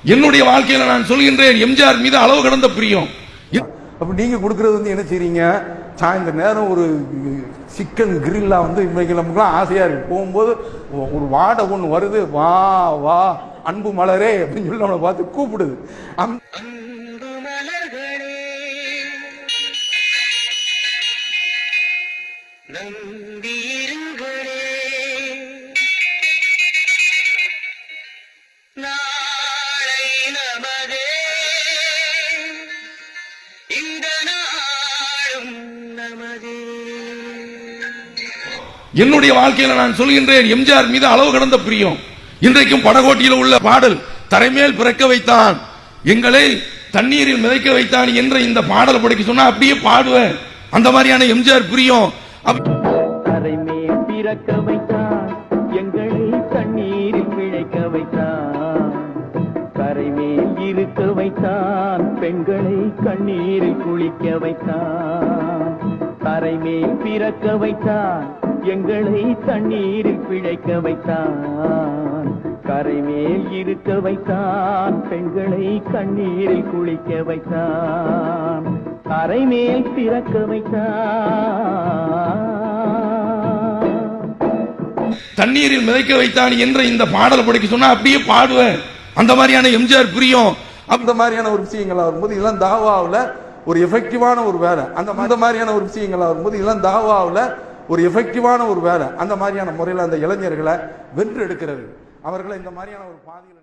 என்னுடைய வாழ்க்கையில நான் சொல்கின்றேன், எம்ஜிஆர் மீது அளவு கடந்த பிரியம். அப்ப நீங்க கொடுக்கறது வந்து என்ன செய்றீங்க? சாயந்தர நேரம் ஒரு சிக்கன் கிரில்லா வந்து இன்னைக்கு நமக்குலாம் ஆசையா இருக்கு. போகும்போது ஒரு வாடை ஒண்ணு வருது, வா வா அன்பு மலரே அப்படின்னு சொல்லி நம்மளை பார்த்து கூப்பிடுது. என்னுடைய வாழ்க்கையில நான் சொல்கின்றேன், எம்ஜிஆர் மீது அளவு கடந்த பிரியம். இன்றைக்கும் படகோட்டியில் உள்ள பாடல் தரைமேல் பிறக்க வைத்தான், எங்களை தண்ணீரில் மிதக்க வைத்தான் என்ற இந்த பாடல் படிக்க சொன்னா அப்படியே பாடுவேன். அந்த மாதிரியான எம்ஜிஆர் பிரியம். தரைமேல் பிறக்க வைத்தான், எங்களை தண்ணீரில் பிழைக்க வைத்தான், கரைமேல் இருக்க வைத்தான், பெண்களை கண்ணீரில் குளிக்க வைத்தான். தரைமேல் பிறக்க வைத்தான், எங்களை தண்ணீரில் பிழைக்க வைத்தான், கரைமேல் இருக்க வைத்தான், பெண்களை கண்ணீரில் குளிக்க வைத்தான். கரைமேல் பிறக்க வைத்தான், தண்ணீரில் மிதக்க வைத்தான் என்ற இந்த பாடல் படிக்க சொன்னா அப்படியே பாடுவேன். அந்த மாதிரியான எம்ஜிஆர் பிரியம். அந்த மாதிரியான ஒரு விஷயங்களா வரும்போது இதெல்லாம் தாவாவில் ஒரு எஃபெக்டிவான ஒரு வேலை. அந்த மாதிரியான ஒரு விஷயங்களா வரும்போது இதெல்லாம் தாவாவில் ஒரு எஃபெக்டிவான ஒரு வேலை. அந்த மாதிரியான முறையில் அந்த இளைஞர்களை வென்று எடுக்கிறது, அவர்களை இந்த மாதிரியான ஒரு பாதையில்